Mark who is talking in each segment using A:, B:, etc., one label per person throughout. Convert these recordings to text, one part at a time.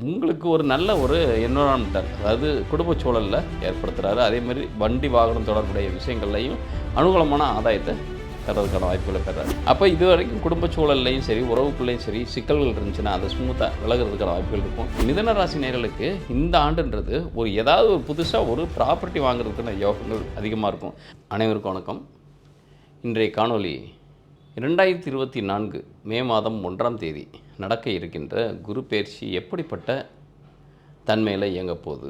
A: உங்களுக்கு ஒரு நல்ல ஒரு என்விரான்மெண்டல், அதாவது குடும்பச் சூழலில் ஏற்படுத்துகிறாரு. அதேமாதிரி வண்டி வாகனம் தொடர்புடைய விஷயங்கள்லையும் அனுகூலமான ஆதாயத்தை தர்றதுக்கான வாய்ப்புகளை பெறாரு. அப்போ இது வரைக்கும் குடும்பச் சூழல்லையும் சரி, உறவுக்குள்ளேயும் சரி சிக்கல்கள் இருந்துச்சுன்னா அதை ஸ்மூத்தாக விலகிறதுக்கான வாய்ப்புகள் இருக்கும். மிதுன ராசி நேயர்களுக்கு இந்த ஆண்டுன்றது ஏதாவது ஒரு புதுசாக ஒரு ப்ராப்பர்ட்டி வாங்குறதுக்கான யோகங்கள் அதிகமாக இருக்கும். அனைவருக்கும் வணக்கம். இன்றைய காணொளி 2024 மே மாதம் 1ஆம் தேதி நடக்க இருக்கின்ற குரு பெயர்ச்சி எப்படிப்பட்ட தன்மையில் இயங்க போகுது,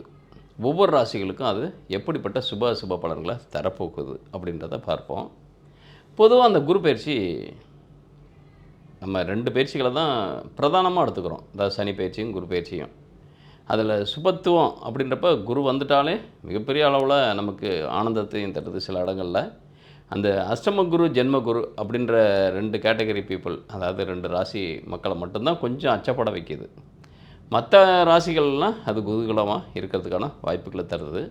A: ஒவ்வொரு ராசிகளுக்கும் அது எப்படிப்பட்ட சுப பலன்களை தரப்போகுது அப்படின்றத பார்ப்போம். பொதுவாக அந்த குரு பயிற்சி நம்ம 2 பயிற்சிகளை தான் பிரதானமாக எடுத்துக்கிறோம். அதாவது சனி பயிற்சியும் குரு பயிற்சியும். அதில் சுபத்துவம் அப்படின்றப்ப குரு வந்துட்டாலே மிகப்பெரிய அளவில் நமக்கு ஆனந்தத்தையும் தருது. சில இடங்களில் அந்த அஷ்டம குரு ஜென்ம குரு அப்படின்ற 2 கேட்டகரி பீப்புள், அதாவது 2 ராசி மக்களை மட்டும்தான் கொஞ்சம் அச்சப்பட வைக்கிது. மற்ற ராசிகள்லாம் அது குதூகலமாக இருக்கிறதுக்கான வாய்ப்புகளை தருது.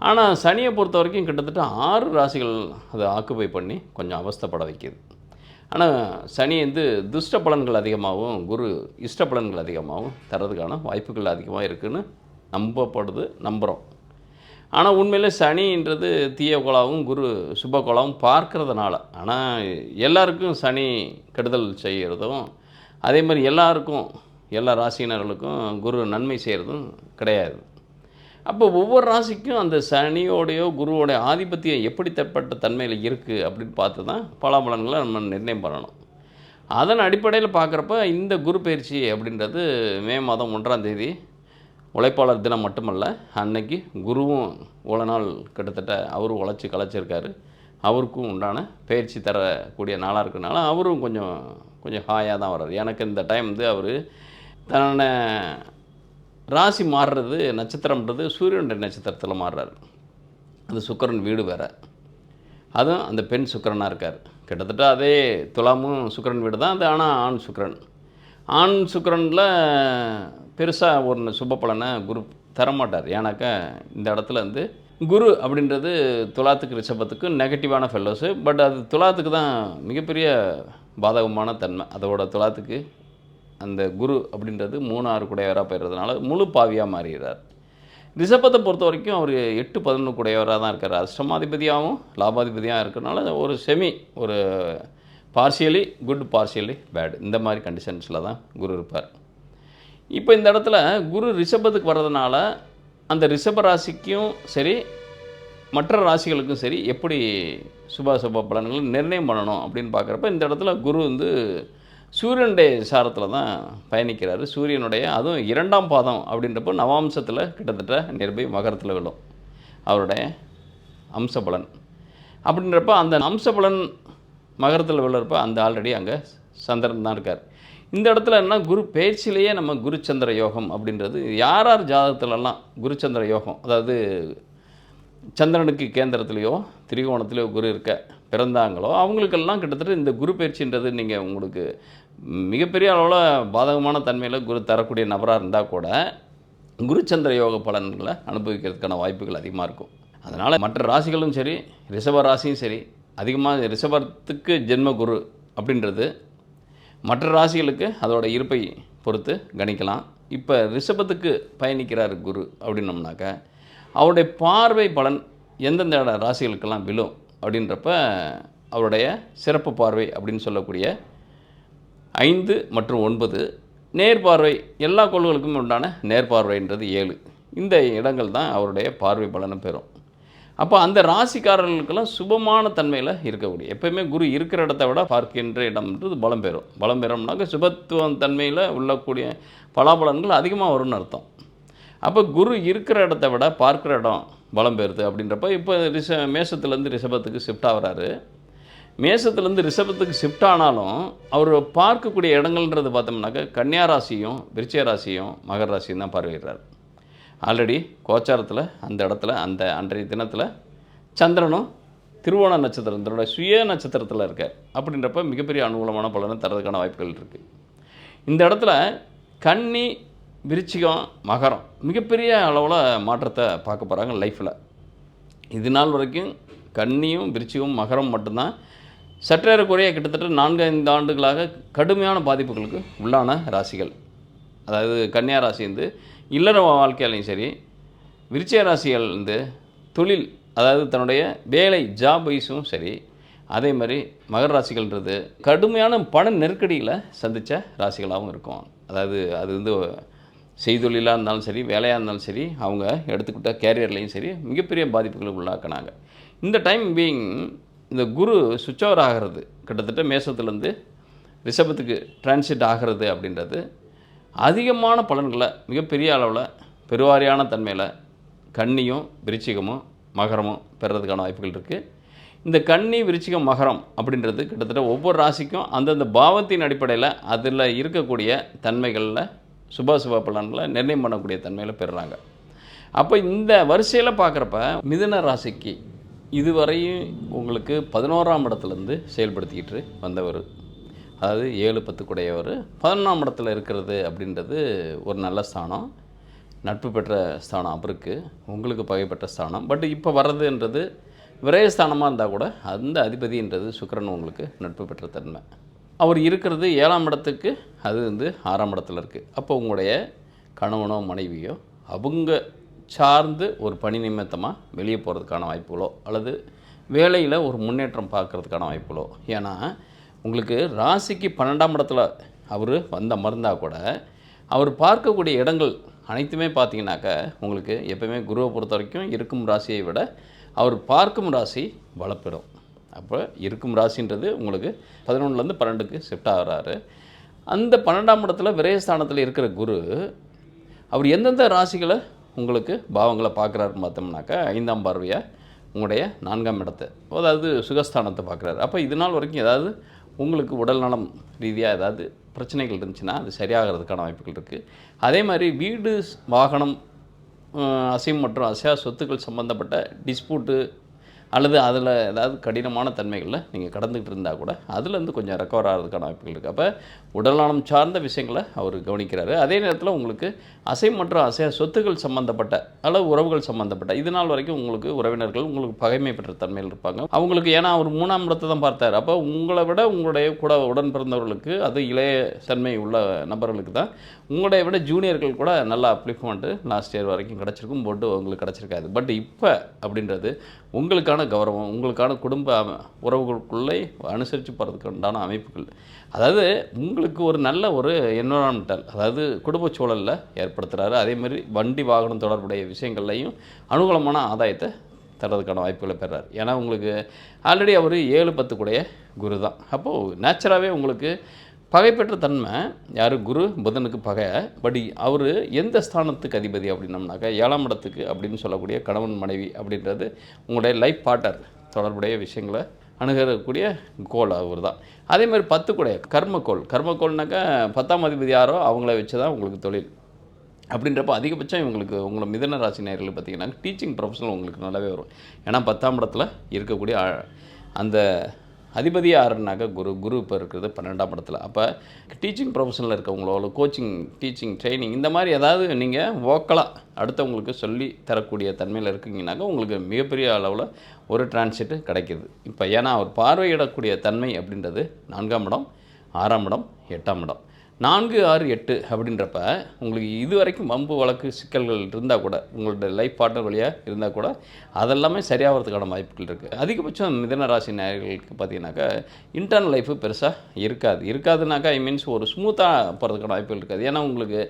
A: ஆனால் சனியை பொறுத்த வரைக்கும் கிட்டத்தட்ட 6 ராசிகள் அதை ஆக்குபை பண்ணி கொஞ்சம் அவஸ்தைப்பட வைக்கிது. ஆனால் சனி துஷ்ட பலன்கள் அதிகமாகவும் குரு இஷ்ட பலன்கள் அதிகமாகவும் தரதுக்கான வாய்ப்புகள் அதிகமாக இருக்குதுன்னு நம்புகிறோம். ஆனால் உண்மையில் சனின்றது தீய கோளாவும் குரு சுப கோளாவும் பார்க்கறதுனால, ஆனால் எல்லாருக்கும் சனி கெடுதல் செய்கிறதும் அதே மாதிரி எல்லா ராசியினர்களுக்கும் குரு நன்மை செய்கிறதும் கிடையாது. அப்போ ஒவ்வொரு ராசிக்கும் அந்த சனியோடையோ குருவோடைய ஆதிபத்தியம் எப்படிப்பட்ட தன்மையில் இருக்குது அப்படின்னு பார்த்து தான் பலாபலன்களை நம்ம நிர்ணயம் பண்ணணும். அதன் அடிப்படையில் பார்க்குறப்ப இந்த குரு பயிற்சி அப்படின்றது மே மாதம் 1ஆம் தேதி உழைப்பாளர் தினம் மட்டுமல்ல, அன்னைக்கு குருவும் இவ்வளோ நாள் கிட்டத்தட்ட அவரும் உழைச்சி கலைச்சிருக்காரு. அவருக்கும் உண்டான பயிற்சி தரக்கூடிய நாளாக இருக்கிறனால அவரும் கொஞ்சம் ஹாயாக தான் வர்றார். எனக்கு இந்த டைம் அவர் தன்னை ராசி மாறுறது நட்சத்திரம்ன்றது சூரியனுடைய நட்சத்திரத்தில் மாறுறாரு. அது சுக்கிரன் வீடு வேறு, அதுவும் அந்த பெண் சுக்கிரனாக இருக்கார். கிட்டத்தட்ட அதே துலாமும் சுக்கிரன் வீடு தான் அது. ஆனால் ஆண் சுக்கிரனில் பெருசாக ஒரு சுப பலனை குரு தரமாட்டார். ஏன்னாக்கா இந்த இடத்துல குரு அப்படின்றது துலாத்துக்கு ரிஷபத்துக்கு நெகட்டிவான ஃபெல்லோஸு. பட் அது துலாத்துக்கு தான் மிகப்பெரிய பாதகமான தன்மை. அதோட துலாத்துக்கு அந்த குரு அப்படின்றது 3-6 குடையவராக போயிடுறதுனால முழு பாவியாக மாறுகிறார். ரிஷபத்தை பொறுத்த வரைக்கும் அவர் 8-11 குடையவராக தான் இருக்கார். அஷ்டமாதிபதியாகவும் லாபாதிபதியாக இருக்கிறனால ஒரு பார்ஷியலி குட் பார்ஷியலி பேட் இந்த மாதிரி கண்டிஷன்ஸில் தான் குரு இருப்பார். இப்போ இந்த இடத்துல குரு ரிஷபத்துக்கு வர்றதுனால அந்த ரிஷப ராசிக்கும் சரி மற்ற ராசிகளுக்கும் சரி எப்படி சுப பலன்கள் நிர்ணயம் பண்ணணும் அப்படின்னு பார்க்குறப்ப இந்த இடத்துல குரு சூரியனுடைய சாரத்தில் தான் பயணிக்கிறாரு. சூரியனுடைய அதுவும் 2ஆம் பாதம் அப்படின்றப்போ நவாம்சத்தில் கிட்டத்தட்ட நிர்பை மகரத்தில் விழும் அவருடைய அம்ச பலன். அப்படின்றப்ப அந்த அம்ச பலன் மகரத்தில் விழுறப்ப அந்த ஆல்ரெடி அங்கே சந்திரன் தான் இருக்கார். இந்த இடத்துல என்ன குரு பயிற்சியிலேயே நம்ம குருச்சந்திர யோகம் அப்படின்றது யார் ஜாதகத்திலலாம் குருச்சந்திர யோகம், அதாவது சந்திரனுக்கு கேந்திரத்துலேயோ திரிகோணத்துலேயோ குரு இருக்க பிறந்தாங்களோ அவங்களுக்கெல்லாம் கிட்டத்தட்ட இந்த குரு பயிற்சின்றது நீங்கள் உங்களுக்கு மிகப்பெரிய அளவில் பாதகமான தன்மையில் குரு தரக்கூடிய நபராக இருந்தால் கூட குருச்சந்திர யோக பலன்களை அனுபவிக்கிறதுக்கான வாய்ப்புகள் அதிகமாக இருக்கும். அதனால் மற்ற ராசிகளும் சரி ரிஷப ராசியும் சரி அதிகமாக ரிஷபத்துக்கு ஜென்ம குரு அப்படின்றது மற்ற ராசிகளுக்கு அதோட இருப்பை பொறுத்து கணிக்கலாம். இப்போ ரிஷபத்துக்கு பயணிக்கிறார் குரு அப்படின்னோம்னாக்க அவருடைய பார்வை பலன் எந்தெந்த ராசிகளுக்கெல்லாம் விழும் அப்படின்றப்ப அவருடைய சிறப்பு பார்வை அப்படின்னு சொல்லக்கூடிய 5 மற்றும் 9 நேர்பார்வை எல்லா கோள்களுக்கும் உண்டான நேர்பார்வைன்றது 7 இந்த இடங்கள் தான் அவருடைய பார்வை பலனை பெறும். அப்போ அந்த ராசிக்காரர்களுக்கெல்லாம் சுபமான தன்மையில் இருக்கக்கூடிய எப்போயுமே குரு இருக்கிற இடத்த விட பார்க்கின்ற இடம்ன்றது பலம் பெறும்னாக்க சுபத்துவம் தன்மையில் உள்ளக்கூடிய பலாபலன்கள் அதிகமாக வரும்னு அர்த்தம். அப்போ குரு இருக்கிற இடத்த விட பார்க்குற இடம் பலம் பெறுது அப்படின்றப்ப இப்போ மேஷத்துலேருந்து ரிஷபத்துக்கு ஷிஃப்ட் ஆகிறாரு. மேஷத்துலேருந்து ரிஷபத்துக்கு ஷிஃப்ட் ஆனாலும் அவர் பார்க்கக்கூடிய இடங்கள்ன்றது பார்த்தோம்னாக்க கன்னியா ராசியும் விருச்சிக ராசியும் மகர ராசியும் தான் பார்வையிடுறார். ஆல்ரெடி கோச்சாரத்தில் அந்த இடத்துல அன்றைய தினத்தில் சந்திரனும் திருவோண நட்சத்திரத்தோட சுய நட்சத்திரத்தில் இருக்கார். அப்படின்றப்ப மிகப்பெரிய அனுகூலமான பலனை தரதுக்கான வாய்ப்புகள் இருக்குது. இந்த இடத்துல கன்னி விருச்சிகம் மகரம் மிகப்பெரிய அளவில் மாற்றத்தை பார்க்க போகிறாங்க லைஃப்பில். இது நாள் வரைக்கும் கன்னியும் விருச்சிகம் மகரம் மட்டும்தான் சற்றேறக்குறைய கிட்டத்தட்ட 4-5 ஆண்டுகளாக கடுமையான பாதிப்புகளுக்கு உள்ளான ராசிகள். அதாவது கன்னியா ராசி வந்து இல்லற வாழ்க்கையிலையும் சரி, விருச்சிக ராசிகள் வந்து தொழில், அதாவது தன்னுடைய வேலை ஜாப் வைஸும் சரி, அதே மாதிரி மகர ராசிகள்ன்றது கடுமையான பண நெருக்கடிகளை சந்தித்த ராசிகளாகவும் இருக்கும். அதாவது அது வந்து செய்தொழிலாக இருந்தாலும் சரி, வேலையாக இருந்தாலும் சரி, அவங்க எடுத்துக்கிட்ட கேரியர்லேயும் சரி மிகப்பெரிய பாதிப்புகளுக்கு உள்ளாக்கினாங்க. இந்த டைம் பீயிங் இந்த குரு சுவிட்ச் ஓவர் ஆகிறது கிட்டத்தட்ட மேசத்துலேருந்து ரிஷபத்துக்கு டிரான்சிட் ஆகிறது அப்படின்றது அதிகமான பலன்களை மிகப்பெரிய அளவில் பெருவாரியான தன்மையில் கன்னியும் விருச்சிகமும் மகரமும் பெறுறதுக்கான வாய்ப்புகள் இருக்குது. இந்த கன்னி விருச்சிகம் மகரம் அப்படின்றது கிட்டத்தட்ட ஒவ்வொரு ராசிக்கும் அந்தந்த பாவத்தின் அடிப்படையில் அதில் இருக்கக்கூடிய தன்மைகளில் சுபாசுப பலன்களை நிர்ணயம் பண்ணக்கூடிய தன்மையில் பெறுறாங்க. அப்போ இந்த வரிசையில் பார்க்குறப்ப மிதுன ராசிக்கு இதுவரையும் உங்களுக்கு 11ஆம் இடத்துலேருந்து செயல்படுத்திக்கிட்டு வந்தவர், அதாவது 7 10 கூடையவர் 11ஆம் இடத்துல இருக்கிறது அப்படின்றது ஒரு நல்ல ஸ்தானம், நட்பு பெற்ற ஸ்தானம் அவருக்கு, உங்களுக்கு பகைப்பட்ட ஸ்தானம். பட் இப்போ வர்றதுன்றது விரயஸ்தானமாக இருந்தால் கூட அந்த அதிபதின்றது சுக்கிரன் உங்களுக்கு நட்பு பெற்ற தன்மை. அவர் இருக்கிறது 7ஆம் இடத்துக்கு, அது வந்து 6ஆம் இடத்துல இருக்குது. அப்போ உங்களுடைய கணவனோ மனைவியோ அவங்க சார்ந்து ஒரு பணி நிமித்தமாக வெளியே போகிறதுக்கான வாய்ப்புகளோ அல்லது வேலையில் ஒரு முன்னேற்றம் பார்க்குறதுக்கான வாய்ப்புகளோ, ஏன்னா உங்களுக்கு ராசிக்கு 12ஆம் இடத்துல அவர் வந்து அமர்ந்தால் கூட அவர் பார்க்கக்கூடிய இடங்கள் அனைத்துமே பார்த்தீங்கன்னாக்கா உங்களுக்கு எப்போவுமே குருவை பொறுத்த வரைக்கும் இருக்கும் ராசியை விட அவர் பார்க்கும் ராசி பலப்பெறும். அப்போ இருக்கும் ராசின்றது உங்களுக்கு 11லேருந்து 12க்கு ஷிஃப்ட் ஆகிறாரு. அந்த 12ஆம் இடத்துல விரயஸ்தானத்தில் இருக்கிற குரு அவர் எந்தெந்த ராசிகளை உங்களுக்கு பாவங்களை பார்க்குறாருன்னு பார்த்தோம்னாக்கா 5ஆம் பார்வையாக உங்களுடைய 4ஆம் இடத்தை, அதாவது சுகஸ்தானத்தை பார்க்குறாரு. அப்போ இது நாள் வரைக்கும் ஏதாவது உங்களுக்கு உடல் நலம் ரீதியாக ஏதாவது பிரச்சனைகள் இருந்துச்சுன்னா அது சரியாகிறதுக்கான வாய்ப்புகள் இருக்குது. அதே மாதிரி வீடு, வாகனம், அசையும் மற்றும் அசையா சொத்துக்கள் சம்மந்தப்பட்ட டிஸ்பியூட்டு அல்லது அதில் ஏதாவது கடினமான தன்மைகளில் நீங்கள் கடந்துக்கிட்டு இருந்தால் கூட அதுலேருந்து கொஞ்சம் ரெக்கவர் ஆகிறதுக்கான வாய்ப்புகள் இருக்குது. அப்போ உடல்நலம் சார்ந்த விஷயங்களை அவர் கவனிக்கிறாரு. அதே நேரத்தில் உங்களுக்கு அசை மற்றும் அசையா சொத்துக்கள் சம்மந்தப்பட்ட அல்லது உறவுகள் சம்மந்தப்பட்ட இது நாள் வரைக்கும் உங்களுக்கு உறவினர்கள் உங்களுக்கு பகைமை பெற்ற தன்மையில் இருப்பாங்க. அவங்களுக்கு ஏன்னா அவர் 3ஆம் இடத்தை தான் பார்த்தார். அப்போ உங்களை விட உங்களுடைய கூட உடன் பிறந்தவர்களுக்கு, அது இளைய தன்மை உள்ள நபர்களுக்கு தான், உங்களுடைய விட ஜூனியர்கள் கூட நல்ல அப்ளிஃப்மெண்ட்டு லாஸ்ட் இயர் வரைக்கும் கிடச்சிருக்கும், போட்டு உங்களுக்கு கிடச்சிருக்காது. பட் இப்போ அப்படின்றது உங்களுக்கான கௌரவம், உங்களுக்கான குடும்ப உறவுகளுக்குள்ளே அனுசரித்து போகிறதுக்கு உண்டான அமைப்புகள், அதாவது உங்களுக்கு ஒரு நல்ல ஒரு என்விரான்மெண்டல், அதாவது குடும்ப சூழலில் ஏற்படுத்துகிறாரு. அதேமாதிரி வண்டி வாகனம் தொடர்புடைய விஷயங்கள்லையும் அனுகூலமான ஆதாயத்தை தர்றதுக்கான வாய்ப்புகளை பெறார். ஏன்னா உங்களுக்கு ஆல்ரெடி அவர் 7 10 கூடைய குரு தான். அப்போது நேச்சராகவே உங்களுக்கு பகை பெற்ற தன்மை, யார் குரு புதனுக்கு பகை. பட் அவர் எந்த ஸ்தானத்துக்கு அதிபதி அப்படின்னம்னாக்கா 7ஆம் இடத்துக்கு அப்படின்னு சொல்லக்கூடிய கணவன் மனைவி அப்படின்றது உங்களுடைய லைஃப் பார்ட்னர் தொடர்புடைய விஷயங்களை அணுகக்கூடிய கோள் அவர் தான். அதேமாதிரி 10 கூடைய கர்மக்கோள், கர்மக்கோள்னாக்கா 10ஆம் அதிபதி யாரோ அவங்கள வச்சு தான் உங்களுக்கு தொழில் அப்படின்றப்போ அதிகபட்சம் இவங்களுக்கு உங்களை மிதுன ராசி நேயர்கள் பார்த்திங்கன்னா டீச்சிங் ப்ரொஃபஷனல் உங்களுக்கு நல்லாவே வரும். ஏன்னா 10ஆம் இடத்துல இருக்கக்கூடிய அந்த அதிபதி யாருன்னாக்கா குரு இப்போ இருக்கிறது 12ஆம் இடத்துல. அப்போ டீச்சிங் ப்ரொஃபஷனில் இருக்கவங்களோ கோச்சிங், டீச்சிங், ட்ரைனிங் இந்த மாதிரி ஏதாவது நீங்கள் வோக்கலாக அடுத்தவங்களுக்கு சொல்லி தரக்கூடிய தன்மையில் இருக்கீங்கன்னாக்கா உங்களுக்கு மிகப்பெரிய அளவில் ஒரு டிரான்சிட்டு கிடைக்கிது. இப்போ ஏன்னா அவர் பார்வையிடக்கூடிய தன்மை அப்படின்றது 4ஆம் இடம், 6ஆம் இடம், 8ஆம் இடம். 4 6 8 அப்படின்றப்ப உங்களுக்கு இது வரைக்கும் வம்பு வழக்கு சிக்கல்கள் இருந்தால் கூட, உங்களோட லைஃப் பார்ட்னர் வழியாக இருந்தால் கூட அதெல்லாமே சரியாகிறதுக்கான வாய்ப்புகள் இருக்குது. அதிகபட்சம் மிதுன ராசி நேயர்களுக்கு பார்த்தீங்கன்னாக்கா இன்டர்னல் லைஃபு பெருசாக இருக்காதுனாக்கா மீன்ஸ் ஒரு ஸ்மூத்தாக போகிறதுக்கான வாய்ப்புகள் இருக்காது. ஏன்னா உங்களுக்கு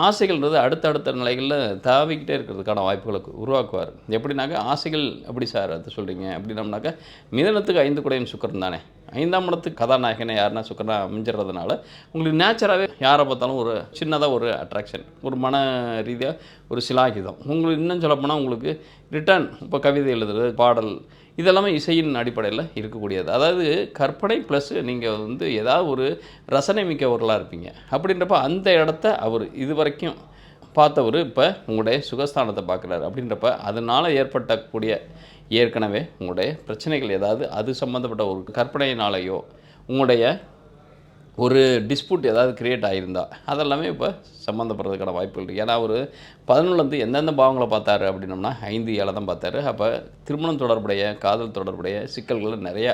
A: ஆசைகள்ன்றது அடுத்தடுத்த நிலைகளில் தாவிக்கிட்டே இருக்கிறதுக்கான வாய்ப்புகளை உருவாக்குவார். எப்படின்னாக்கா ஆசைகள் எப்படி சார் அது சொல்கிறீங்க அப்படின்னம்னாக்கா மிதனத்துக்கு 5 கூடையும் சுக்கிரன் தானே, 5ஆம் இடத்துக்கு கதாநாயகனை யாருன்னா சுக்கிரனா அமைஞ்சிடறதுனால உங்களுக்கு நேச்சராகவே யாரை பார்த்தாலும் ஒரு சின்னதாக ஒரு அட்ராக்ஷன், ஒரு மன ரீதியாக ஒரு சிலாகிதம். உங்களுக்கு இன்னும் சொல்லப்போனால் உங்களுக்கு ரிட்டர்ன், இப்போ கவிதை எழுதுறது, பாடல், இதெல்லாமே இசையின் அடிப்படையில் இருக்கக்கூடியது. அதாவது கற்பனை ப்ளஸ் நீங்கள் வந்து ஏதாவது ஒரு ரசனை மிக்கவர்களாக இருப்பீங்க. அப்படின்றப்ப அந்த இடத்த அவர் இது வரைக்கும் பார்த்தவர் இப்போ உங்களுடைய சுகஸ்தானத்தை பார்க்குறாரு. அப்படின்றப்ப அதனால் ஏற்பட்டக்கூடிய ஏற்கனவே உங்களுடைய பிரச்சனைகள் ஏதாவது அது சம்மந்தப்பட்ட ஒரு கற்பனையினாலேயோ உங்களுடைய ஒரு டிஸ்பியூட் ஏதாவது க்ரியேட் ஆகியிருந்தா அதெல்லாமே இப்போ சம்மந்தப்படுறதுக்கான வாய்ப்புகள் இருக்குது. ஏன்னா அவர் 11 எந்தெந்த பாவங்களை பார்த்தாரு அப்படின்னோம்னா 5 7 தான் பார்த்தாரு. அப்போ திருமணம் தொடர்புடைய, காதல் தொடர்புடைய சிக்கல்களை நிறையா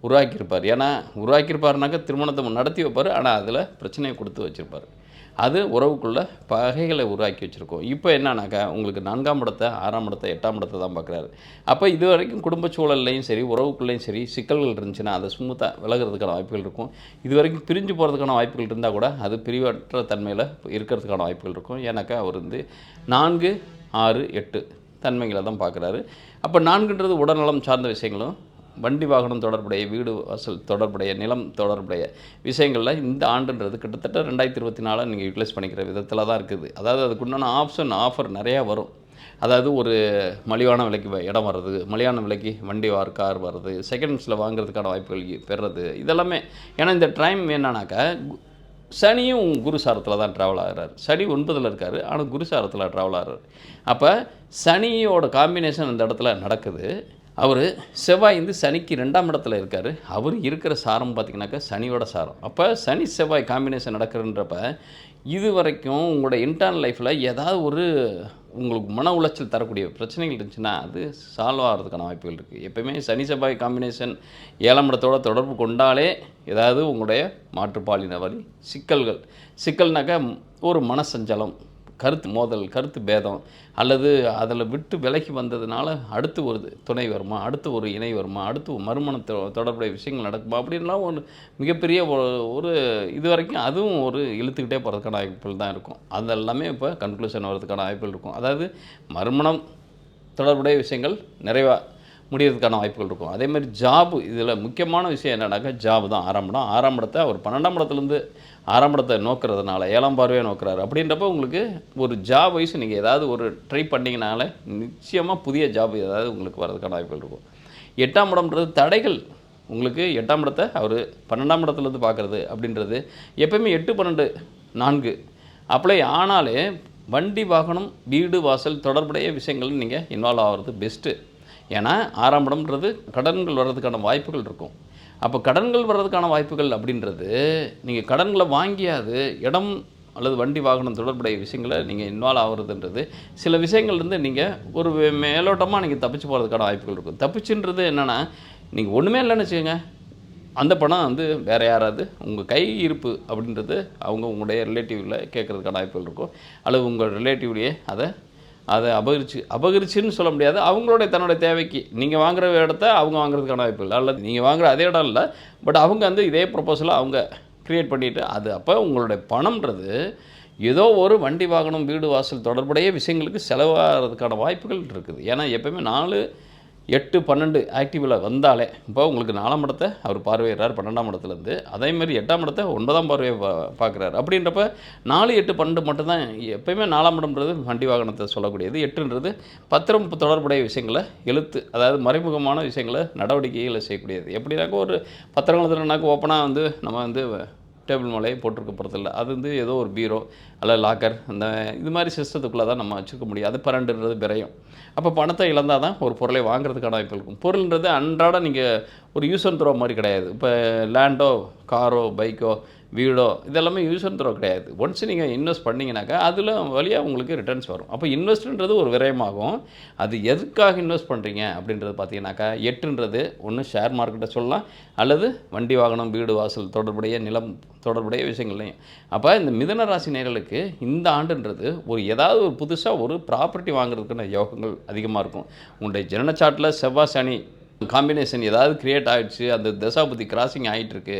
A: உருவாக்கியிருப்பார். ஏன்னா உருவாக்கியிருப்பாருனாக்கா திருமணத்தை நடத்தி வைப்பார், ஆனால் அதில் பிரச்சனையை கொடுத்து வச்சுருப்பார். அது உறவுக்குள்ள பகைகளை உருவாக்கி வச்சுருக்கோம். இப்போ என்னன்னாக்கா உங்களுக்கு 4ஆம் இடத்தை, 6ஆம் இடத்தை, 8ஆம் இடத்தை தான் பார்க்குறாரு. அப்போ இது வரைக்கும் குடும்ப சூழல்லையும் சரி, உறவுக்குள்ளேயும் சரி சிக்கல்கள் இருந்துச்சுன்னா அதை ஸ்மூத்தாக விலகிறதுக்கான வாய்ப்புகள் இருக்கும். இது வரைக்கும் பிரிஞ்சு போகிறதுக்கான வாய்ப்புகள் இருந்தால் கூட அது பிரிவற்ற தன்மையில் இருக்கிறதுக்கான வாய்ப்புகள் இருக்கும். ஏன்னாக்கா அவர் வந்து 4, 6, 8 தன்மைகளை தான் பார்க்குறாரு. அப்போ 4ன்றது உடல்நலம் சார்ந்த விஷயங்களும், வண்டி வாகனம் தொடர்புடைய, வீடு வாசல் தொடர்புடைய, நிலம் தொடர்புடைய விஷயங்களில் இந்த ஆண்டுன்றது கிட்டத்தட்ட 2024 நீங்கள் யூட்டிலைஸ் பண்ணிக்கிற விதத்தில் தான் இருக்குது. அதாவது அதுக்குண்டான ஆஃபர் நிறையா வரும். அதாவது ஒரு மலிவான விலைக்கு இடம் வர்றது, மலிவான விலைக்கு வண்டி கார் வர்றது, செகண்ட்ஸில் வாங்குறதுக்கான வாய்ப்புகள் பெறுறது, இதெல்லாமே. ஏன்னா இந்த டைம் என்னன்னாக்கா சனியும் குரு சாரத்தில் தான் ட்ராவல் ஆகிறார். சனி 9ல் இருக்கார், ஆனால் குரு சாரத்தில் ட்ராவல் ஆகிறார். அப்போ சனியோட காம்பினேஷன் அந்த இடத்துல நடக்குது. அவர் செவ்வாய் வந்து சனிக்கு 2ஆம் இடத்துல இருக்கார். அவர் இருக்கிற சாரம் பார்த்திங்கனாக்கா சனியோட சாரம். அப்போ சனி செவ்வாய் காம்பினேஷன் நடக்குதுன்றப்ப இது வரைக்கும் உங்களோட இன்டர்னல் லைஃப்பில் ஏதாவது ஒரு உங்களுக்கு மன உளைச்சல் தரக்கூடிய பிரச்சனைகள் இருந்துச்சுன்னா அது சால்வ் ஆகிறதுக்கான வாய்ப்புகள் இருக்குது. எப்போயுமே சனி செவ்வாய் காம்பினேஷன் 7ஆம் இடத்தோட தொடர்பு கொண்டாலே ஏதாவது உங்களுடைய மாற்றுப்பாலின வழி சிக்கல்னாக்கா ஒரு மனசஞ்சலம், கருத்து மோதல், கருத்து பேதம், அல்லது அதில் விட்டு விலகி வந்ததுனால அடுத்து ஒரு துணை வருமா, அடுத்து ஒரு இணை வருமா, அடுத்து மறுமண தொடர்புடைய விஷயங்கள் நடக்குமா அப்படின்லாம் ஒரு மிகப்பெரிய ஒரு இது வரைக்கும் அதுவும் ஒரு இழுத்துக்கிட்டே போகிறதுக்கான வாய்ப்புகள் தான் இருக்கும். அது எல்லாமே இப்போ கன்க்ளூஷன் வர்றதுக்கான வாய்ப்புகள் இருக்கும். அதாவது மறுமணம் தொடர்புடைய விஷயங்கள் நிறைவாக முடியறதுக்கான வாய்ப்புகள் இருக்கும். அதேமாதிரி ஜாபு, இதில் முக்கியமான விஷயம் என்னன்னாக்கா ஜாபு தான். 6ஆம் இடம், 6ஆம் இடத்தை அவர் 12ஆம் இடத்துலேருந்து 6ஆம் இடத்தை நோக்கிறதுனால 7ஆம் பார்வையாக நோக்கிறாரு. அப்படின்றப்ப உங்களுக்கு ஒரு ஜாப் வைஸ் நீங்கள் ஏதாவது ஒரு ட்ரை பண்ணிங்கனாலே நிச்சயமாக புதிய ஜாப் ஏதாவது உங்களுக்கு வரதுக்கான வாய்ப்புகள் இருக்கும். 8ஆம் இடம்ன்றது தடைகள். உங்களுக்கு 8ஆம் இடத்தை அவர் 12ஆம் இடத்துலேருந்து பார்க்குறது அப்படின்றது எப்போயுமே 8, 12, 4 அப்ளை ஆனாலே வண்டி வாகனம், வீடு வாசல் தொடர்புடைய விஷயங்கள் நீங்கள் இன்வால்வ் ஆகிறது பெஸ்ட்டு. ஏன்னா 6ஆம் இடம்ன்றது கடன்கள் வர்றதுக்கான வாய்ப்புகள் இருக்கும். அப்போ கடன்கள் வர்றதுக்கான வாய்ப்புகள் அப்படின்றது நீங்கள் கடன்களை வாங்கியாது இடம் அல்லது வண்டி வாகனம் தொடர்புடைய விஷயங்களை நீங்கள் இன்வால்வ் ஆகிறதுன்றது சில விஷயங்கள்லேருந்து நீங்கள் ஒரு மேலோட்டமாக நீங்கள் தப்பிச்சு போகிறதுக்கான வாய்ப்புகள் இருக்கும். தப்பிச்சுன்றது என்னென்னா நீங்கள் ஒன்றுமே இல்லைன்னு வச்சுக்கோங்க, அந்த பணம் வந்து வேறு யாராவது உங்கள் கை இருப்பு அப்படின்றது அவங்க உங்களுடைய ரிலேட்டிவில் கேட்குறதுக்கான வாய்ப்புகள் இருக்கும். அல்லது உங்கள் ரிலேட்டிவ்லேயே அதை அபகரிச்சுன்னு சொல்ல முடியாது. அவங்களுடைய தன்னுடைய தேவைக்கு நீங்கள் வாங்குகிற இடத்த அவங்க வாங்குறதுக்கான வாய்ப்பு இல்லை. அல்லது நீங்கள் வாங்குகிற அதே இடம் இல்லை, பட் அவங்க வந்து இதே ப்ரொப்போசலை அவங்க க்ரியேட் பண்ணிவிட்டு அது அப்போ உங்களுடைய பணம்ன்றது ஏதோ ஒரு வண்டி வாகனம், வீடு வாசல் தொடர்புடைய விஷயங்களுக்கு செலவாகிறதுக்கான வாய்ப்புகள் இருக்குது. ஏன்னா எப்போயுமே 4, 8, 12 ஆக்டிவில் வந்தாலே இப்போ உங்களுக்கு 4ஆம் இடத்தை அவர் பார்வையிடுறார் 12ஆம் இடத்துலேருந்து. அதேமாதிரி 8ஆம் இடத்தை 9ஆம் பார்வையை பார்க்குறாரு. அப்படின்றப்ப 4, 8, 12 மட்டும்தான் எப்போயுமே 4ஆம் இடம்ன்றது வண்டி வாகனத்தை சொல்லக்கூடியது. 8ன்றது பத்திரம் தொடர்புடைய விஷயங்களை அதாவது மறைமுகமான விஷயங்களை நடவடிக்கைகளை செய்யக்கூடியது. எப்படின்னாக்கா ஒரு பத்திரம் எழுதுறனாக்கா ஓப்பனாக வந்து நம்ம வந்து டேபிள் மேலேயே போட்டிருக்க போகிறதில்ல. அது வந்து ஏதோ ஒரு பீரோ அல்லது லாக்கர் இது மாதிரி சிஸ்டத்துக்குள்ளே தான் நம்ம வச்சுருக்க முடியும். அது 12ன்றது விரயம். அப்போ பணத்தை இழந்தால் தான் ஒரு பொருளை வாங்குறதுக்கான வாய்ப்பு இருக்கும். பொருள்ன்றது அன்றாட நீங்கள் ஒரு யூஸ் அண்ட் த்ரோ மாதிரி கிடையாது. இப்போ லேண்டோ, காரோ, பைக்கோ, வீடோ இதெல்லாமே யூஸ் அண்ட் த்ரோ கிடையாது. ஒன்ஸ் நீங்கள் இன்வெஸ்ட் பண்ணிங்கனாக்கா அதில் வழியாக உங்களுக்கு ரிட்டர்ன்ஸ் வரும். அப்போ இன்வெஸ்ட்ன்றது ஒரு விரயமாகும். அது எதுக்காக இன்வெஸ்ட் பண்ணுறீங்க அப்படின்றது பார்த்தீங்கன்னாக்கா 8ன்றது ஒன்று ஷேர் மார்க்கெட்டை சொல்லலாம், அல்லது வண்டி வாகனம், வீடு வாசல் தொடர்புடைய, நிலம் தொடர்புடைய விஷயங்கள்லையும். அப்போ இந்த மிதுன ராசி நேயர்களுக்கு இந்த ஆண்டுன்றது ஏதாவது ஒரு புதுசாக ஒரு ப்ராப்பர்ட்டி வாங்குறதுக்கான யோகங்கள் அதிகமாக இருக்கும். உங்களுடைய ஜனன சார்ட்டில் செவ்வாய் சனி காம்பினேஷன் ஏதாவது க்ரியேட் ஆகிடுச்சு, அந்த தசாபுத்தி கிராசிங் ஆகிட்டுருக்கு,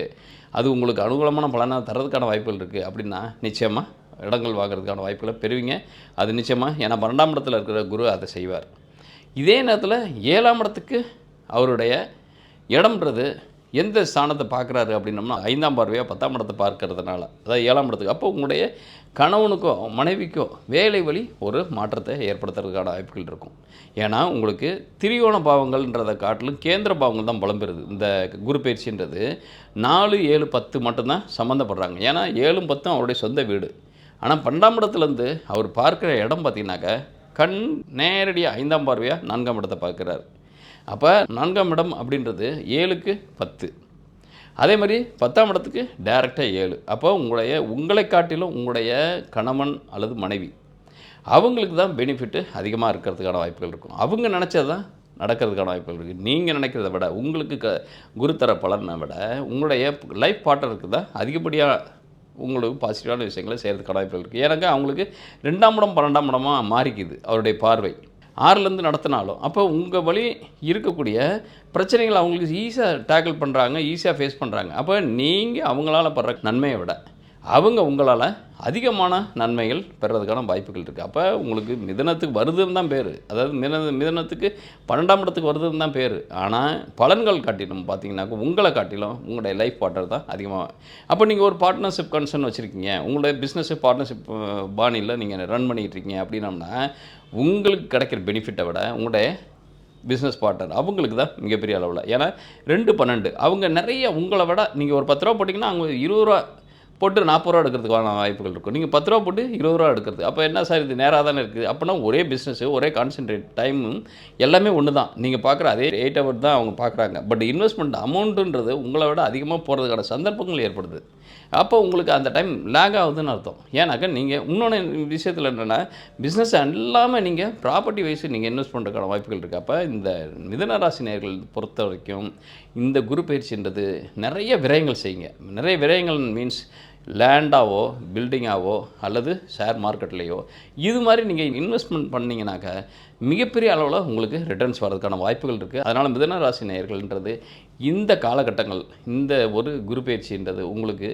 A: அது உங்களுக்கு அனுகூலமான பலனாக தரதுக்கான வாய்ப்புகள் இருக்குது அப்படின்னா நிச்சயமாக இடங்கள் வாங்குறதுக்கான வாய்ப்புகளை பெறுவீங்க. அது நிச்சயமாக, ஏன்னா 12ஆம் இடத்துல இருக்கிற குரு அதை செய்வார். இதே நேரத்தில் 7ஆம் இடத்துக்கு அவருடைய இடம்ன்றது எந்த ஸ்தானத்தை பார்க்குறாரு அப்படின்னோம்னா 5ஆம் பார்வையாக 10ஆம் இடத்தை பார்க்கறதுனால, அதாவது 7ஆம் இடத்துக்கு. அப்போ உங்களுடைய கணவனுக்கோ மனைவிக்கோ வேலை வழி ஒரு மாற்றத்தை ஏற்படுத்துறதுக்கான வாய்ப்புகள் இருக்கும். ஏன்னா உங்களுக்கு திரிகோண பாவங்கள்ன்றதை காட்டிலும் கேந்திர பாவங்கள் தான் பலம் பெறுது. இந்த குரு பயிற்சின்றது 4, 7, 10 மட்டும்தான் சம்மந்தப்படுறாங்க. ஏன்னா 7ம் 10ம் அவருடைய சொந்த வீடு. ஆனால் 12ஆம் இடத்துலேருந்து அவர் பார்க்குற இடம் பார்த்திங்கனாக்கா கண் நேரடியாக 5ஆம் பார்வையாக 4ஆம் இடத்தை பார்க்குறாரு. அப்போ 4ஆம் இடம் அப்படின்றது 7க்கு 10, அதே மாதிரி 10ஆம் இடத்துக்கு டைரெக்டாக 7. அப்போ உங்களை காட்டிலும் உங்களுடைய கணவன் அல்லது மனைவி அவங்களுக்கு தான் பெனிஃபிட்டு அதிகமாக இருக்கிறதுக்கான வாய்ப்புகள் இருக்கும். அவங்க நினச்சது தான் நடக்கிறதுக்கான வாய்ப்புகள் இருக்குது. நீங்கள் நினைக்கிறத விட, உங்களுக்கு குருத்தர பலனை விட உங்களுடைய லைஃப் பார்ட்னருக்கு தான் அதிகப்படியாக உங்களுக்கு பாசிட்டிவான விஷயங்களை செய்கிறதுக்கான வாய்ப்புகள் இருக்குது. ஏன்னாக்கா அவங்களுக்கு 2ஆம் இடம் 12ஆம் இடமாக மாறிக்குது அவருடைய பார்வை. 6லேருந்து நடத்தினாலும் அப்போ உங்கள் வழி இருக்கக்கூடிய பிரச்சனைகள் அவங்களுக்கு ஈஸியாக டேக்கிள் பண்ணுறாங்க, ஈஸியாக ஃபேஸ் பண்ணுறாங்க. அப்போ நீங்கள் அவங்களால படுற நன்மையை விட அவங்க உங்களால் அதிகமான நன்மைகள் பெறுறதுக்கான வாய்ப்புகள் இருக்குது. அப்போ உங்களுக்கு மிதனத்துக்கு வருதுன்னு தான் பேர், அதாவது மிதனத்துக்கு 12ஆம் இடத்துக்கு வருதுன்னு தான் பேர். ஆனால் பலன்கள் காட்டிலும் பார்த்தீங்கன்னாக்க உங்களை காட்டிலும் உங்களுடைய லைஃப் பார்ட்னர் தான் அதிகமாக. அப்போ நீங்கள் ஒரு பார்ட்னர்ஷிப் கன்சர்ன் வச்சுருக்கீங்க, உங்களுடைய பிஸ்னஸு பார்ட்னர்ஷிப் பாணியில் நீங்கள் ரன் பண்ணிகிட்டு இருக்கீங்க அப்படின்னம்னா உங்களுக்கு கிடைக்கிற பெனிஃபிட்டை விட உங்களுடைய பிஸ்னஸ் பார்ட்னர் அவங்களுக்கு தான் மிகப்பெரிய அளவில். ஏன்னா 2 12 அவங்க நிறைய உங்களை விட நீங்கள் ஒரு 10 ரூபா போட்டிங்கன்னா அவங்க 20 ரூபா போட்டு 40 ரூபா எடுக்கிறதுக்கான வாய்ப்புகள் இருக்கும். நீங்கள் 10 ரூபா போட்டு 20 ரூபா எடுக்கிறது. அப்போ என்ன சார் இது நேராக தானே இருக்குது. அப்போனா ஒரே பிஸ்னஸ்ஸு, ஒரே கான்சென்ட்ரேட் டைமும் எல்லாமே ஒன்று தான். நீங்கள் பார்க்குற அதே 8 ஹவர் தான் அவங்க பார்க்குறாங்க. பட் இன்வெஸ்ட்மெண்ட் அமௌண்ட்டுன்றது உங்களை விட அதிகமாக போகிறதுக்கான சந்தர்ப்பங்கள் ஏற்படுது. அப்போ உங்களுக்கு அந்த டைம் லேக் ஆகுதுன்னு அர்த்தம். ஏன்னாக்கா நீங்கள் இன்னொன்று விஷயத்தில் என்னென்னா பிஸ்னஸ் இல்லாமல் நீங்கள் ப்ராப்பர்ட்டி வைஸ் நீங்கள் இன்வெஸ்ட் பண்ணுறதுக்கான வாய்ப்புகள் இருக்குது. அப்போ இந்த மிதுன ராசி நேயர்கள் பொறுத்த வரைக்கும் இந்த குரு பயிற்சின்றது நிறைய விரயங்கள் செய்யுங்க. நிறைய விரயங்கள் மீன்ஸ் லேண்டாவோ பில்டிங்காவோ அல்லது ஷேர் மார்க்கெட்லேயோ இது மாதிரி நீங்கள் இன்வெஸ்ட்மெண்ட் பண்ணிங்கனாக்கா மிகப்பெரிய அளவில் உங்களுக்கு ரிட்டர்ன்ஸ் வரதுக்கான வாய்ப்புகள் இருக்குது. அதனால் மிதுன ராசி நேயர்கள்ன்றது இந்த காலகட்டங்கள் இந்த ஒரு குரு பயிற்சின்றது உங்களுக்கு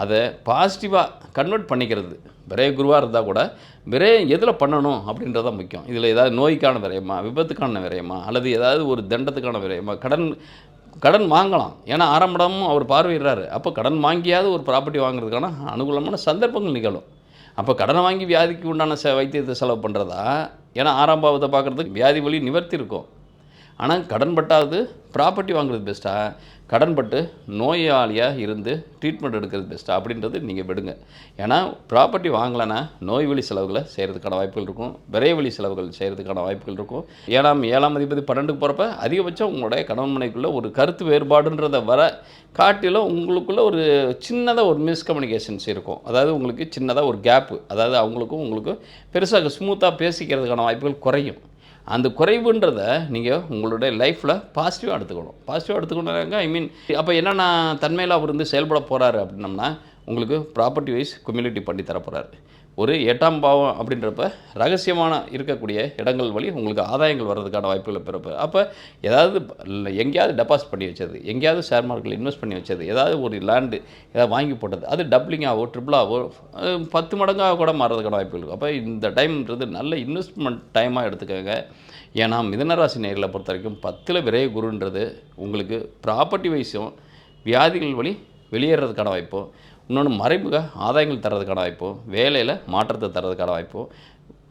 A: அதை பாசிட்டிவாக கன்வெர்ட் பண்ணிக்கிறது. விரைய குருவாக இருந்தால் கூட விரயம் எதில் பண்ணணும் அப்படின்றது தான் முக்கியம். இதில் ஏதாவது நோய்க்கான விரயமா, விபத்துக்கான விரயமா, அல்லது ஏதாவது ஒரு தண்டத்துக்கான விரயமா, கடன் வாங்கலாம். ஏன்னா 6ஆம் இடமும் அவர் பார்வையிடுறாரு. அப்போ கடன் வாங்கியாவது ஒரு ப்ராப்பர்ட்டி வாங்குறதுக்கான அனுகூலமான சந்தர்ப்பங்கள் நிகழும். அப்போ கடனை வாங்கி வியாதிக்கு உண்டான வைத்தியத்தை செலவு பண்ணுறதா, ஏன்னா 6ஆம் பாவத்தை பார்க்குறதுக்கு வியாதி வழி நிவர்த்தி இருக்கும். ஆனால் கடன் பட்டாவது ப்ராப்பர்ட்டி வாங்குறது பெஸ்ட்டா, கடன் பட்டு நோயாளியாக இருந்து ட்ரீட்மெண்ட் எடுக்கிறது பெஸ்ட்டா அப்படின்றது நீங்கள் விடுங்க. ஏன்னா ப்ராப்பர்ட்டி வாங்கலைன்னா நோய் வழி செலவுகளை செய்கிறதுக்கான வாய்ப்புகள் இருக்கும், விரைய வழி செலவுகள் செய்கிறதுக்கான வாய்ப்புகள் இருக்கும். 7ஆம் அதிபதி 12க்கு போகிறப்ப அதிகபட்சம் உங்களுடைய கணவன் மனைவிக்குள்ளே ஒரு கருத்து வேறுபாடுன்றதை வர காட்டிலும் உங்களுக்குள்ளே ஒரு சின்னதாக ஒரு மிஸ்கம்யூனிகேஷன்ஸ் இருக்கும். அதாவது உங்களுக்கு சின்னதாக ஒரு கேப்பு, அதாவது அவங்களுக்கும் உங்களுக்கும் பெருசாக ஸ்மூத்தாக பேசிக்கிறதுக்கான வாய்ப்புகள் குறையும். அந்த குறைவுன்றத நீங்கள் உங்களுடைய லைஃப்பில் பாசிட்டிவாக எடுத்துக்கணும். பாசிட்டிவாக எடுத்துக்கணுன்னாங்க அப்போ என்னென்ன தன்மையில் அவர் செயல்பட போகிறாரு அப்படின்னம்னா உங்களுக்கு ப்ராப்பர்ட்டி வைஸ் குமிலிட்டி பண்ணி தர போகிறாரு. ஒரு 8ஆம் பாவம் அப்படின்றப்ப ரகசியமான இருக்கக்கூடிய இடங்கள் வழி உங்களுக்கு ஆதாயங்கள் வர்றதுக்கான வாய்ப்புகளை பிறப்பு. அப்போ ஏதாவது எங்கேயாவது டெபாசிட் பண்ணி வச்சது, எங்கேயாவது ஷேர் மார்க்கெட்டில் இன்வெஸ்ட் பண்ணி வச்சது, ஏதாவது ஒரு லேண்டு ஏதாவது வாங்கி போட்டது, அது டபுளிங்காகவோ ட்ரிபிளாகவோ 10 மடங்காக கூட மாறுறதுக்கான வாய்ப்புகள் இருக்கும். அப்போ இந்த டைம்ன்றது நல்ல இன்வெஸ்ட்மெண்ட் டைமாக எடுத்துக்கோங்க. ஏன்னா மிதுனராசி நேயர்களை பொறுத்த வரைக்கும் 10ல் விரைய குருன்றது உங்களுக்கு ப்ராப்பர்ட்டி வைஸும் வியாதிகள் வழி வெளியேறதுக்கான வாய்ப்பும், இன்னொன்று மறைமுக ஆதாயங்கள் தர்றதுக்கான வாய்ப்பும், வேலையில் மாற்றத்தை தர்றதுக்கான வாய்ப்பும்,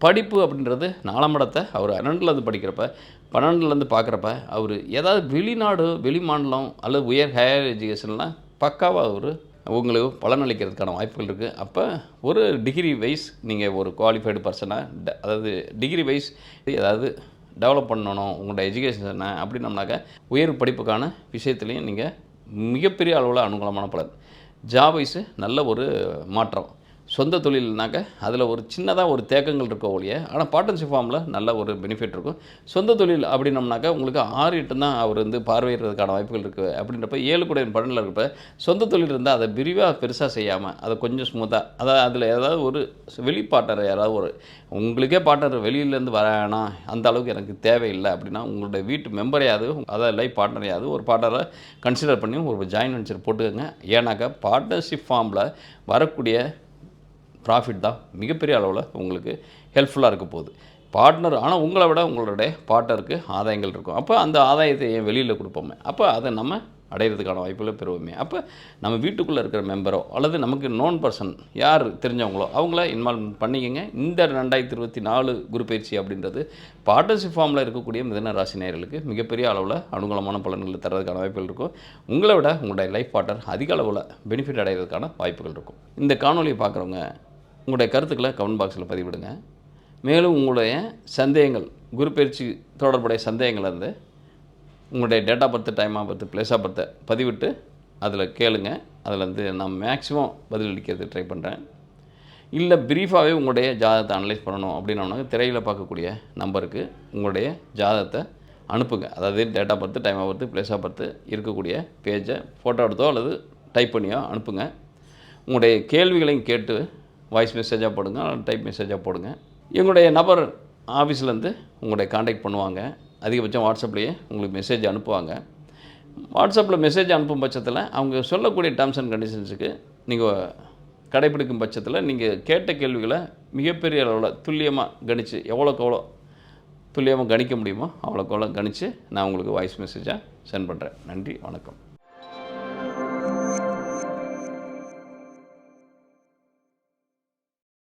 A: படிப்பு அப்படின்றது 4ஆம் இடத்தை அவர் 12லேருந்து படிக்கிறப்ப 12லேருந்து பார்க்குறப்ப அவர் ஏதாவது வெளிநாடு வெளி மாநிலம் அல்லது உயர் ஹையர் எஜுகேஷன்லாம் பக்காவாக அவர் உங்களுக்கு பலனளிக்கிறதுக்கான வாய்ப்புகள் இருக்குது. அப்போ ஒரு டிகிரி வைஸ் நீங்கள் ஒரு குவாலிஃபைடு பர்சனாக அதாவது டிகிரி வைஸ் ஏதாவது டெவலப் பண்ணணும் உங்களோட எஜுகேஷனை அப்படின்னம்னாக்க உயர் படிப்புக்கான விஷயத்துலையும் நீங்கள் மிகப்பெரிய அளவில் அனுகூலமான பலன். ஜாப் வைஸு நல்ல ஒரு மாற்றம். சொந்த தொழில்னாக்க அதில் ஒரு சின்னதாக ஒரு தேக்கங்கள் இருக்க ஒழிய, ஆனால் பார்ட்னர்ஷிப் ஃபார்மில் நல்ல ஒரு பெனிஃபிட் இருக்கும். சொந்த தொழில் அப்படின்னம்னாக்கா உங்களுக்கு 6 8 தான் அவர் பார்வையிடுறதுக்கான வாய்ப்புகள் இருக்குது. அப்படின்றப்ப 7 கூட 12 இருக்கப்ப சொந்த தொழில் இருந்தால் அதை விரிவாக பெருசாக செய்யாமல் அதை கொஞ்சம் ஸ்மூத்தாக, அதாவது அதில் ஏதாவது ஒரு வெளி பார்ட்னர் யாராவது ஒரு உங்களுக்கே பார்ட்னர் வெளியிலேருந்து வரானா அந்த அளவுக்கு எனக்கு தேவையில்லை அப்படின்னா உங்களுடைய வீட்டு மெம்பரையாவது அதாவது லைஃப் பார்ட்னரையாவது ஒரு பார்ட்னரை கன்சிடர் பண்ணி ஒரு ஜாயின் வெஞ்சர் போட்டுக்கோங்க. ஏன்னாக்கா பார்ட்னர்ஷிப் ஃபார்மில் வரக்கூடிய ப்ராஃபிட் தான் மிகப்பெரிய அளவில் உங்களுக்கு ஹெல்ப்ஃபுல்லாக இருக்க போகுது. பார்ட்னர் ஆனால் உங்களை விட உங்களுடைய பார்ட்னருக்கு ஆதாயங்கள் இருக்கும். அப்போ அந்த ஆதாயத்தை வெளியில் கொடுப்போமே, அப்போ அதை நம்ம அடையிறதுக்கான வாய்ப்புகளை பெறுவோமே. அப்போ நம்ம வீட்டுக்குள்ளே இருக்கிற மெம்பரோ அல்லது நமக்கு நோன் பர்சன் யார் தெரிஞ்சவங்களோ அவங்கள இன்வால்வ் பண்ணிக்கங்க. இந்த 2024 குரு பயிற்சி அப்படின்றது பார்ட்னர்ஷிப் ஃபார்மில் இருக்கக்கூடிய மிதுன ராசி நேயர்களுக்கு மிகப்பெரிய அளவில் அனுகூலமான பலன்களை தரதுக்கான வாய்ப்புகள் இருக்கும். உங்களை விட உங்களுடைய லைஃப் பார்ட்னர் அதிக அளவில் பெனிஃபிட் அடைகிறதுக்கான வாய்ப்புகள் இருக்கும். இந்த காணொலியை பார்க்குறவங்க உங்களுடைய கருத்துக்களை கமெண்ட் பாக்ஸில் பதிவிடுங்க. மேலும் உங்களுடைய சந்தேகங்கள் குரு பயிற்சி தொடர்புடைய சந்தேகங்கள் உங்களுடைய date of birth, time of birth, place of பர்த்தை பதிவிட்டு அதில் கேளுங்க. அதில் நான் மேக்ஸிமம் பதிலளிக்கிறது ட்ரை பண்ணுறேன். இல்லை ப்ரீஃபாகவே உங்களுடைய ஜாதகத்தை அனலைஸ் பண்ணணும் அப்படின்னா திரையில் பார்க்கக்கூடிய நம்பருக்கு உங்களுடைய ஜாதகத்தை அனுப்புங்க. அதாவது date of birth, time of birth, place of birth இருக்கக்கூடிய பேஜை ஃபோட்டோ எடுத்தோ அல்லது டைப் பண்ணியோ அனுப்புங்க. உங்களுடைய கேள்விகளையும் கேட்டு வாய்ஸ் மெசேஜாக போடுங்க, டைப் மெசேஜாக போடுங்க. எங்களுடைய நபர் ஆஃபீஸ்லேருந்து உங்களுடைய காண்டாக்ட் பண்ணுவாங்க. அதிகபட்சம் வாட்ஸ்அப்லேயே உங்களுக்கு மெசேஜ் அனுப்புவாங்க. வாட்ஸ்அப்பில் மெசேஜ் அனுப்பும் பட்சத்தில் அவங்க சொல்லக்கூடிய டேர்ம்ஸ் அண்ட் கண்டிஷன்ஸுக்கு நீங்கள் கடைப்பிடிக்கும் பட்சத்தில் நீங்கள் கேட்ட கேள்விகளை மிகப்பெரிய அளவில் துல்லியமாக கணித்து எவ்வளோக்கு எவ்வளோ துல்லியமாக கணிக்க முடியுமோ அவ்வளோக்கு எவ்வளோ கணித்து நான் உங்களுக்கு வாய்ஸ் மெசேஜாக சென்ட் பண்ணுறேன். நன்றி, வணக்கம்.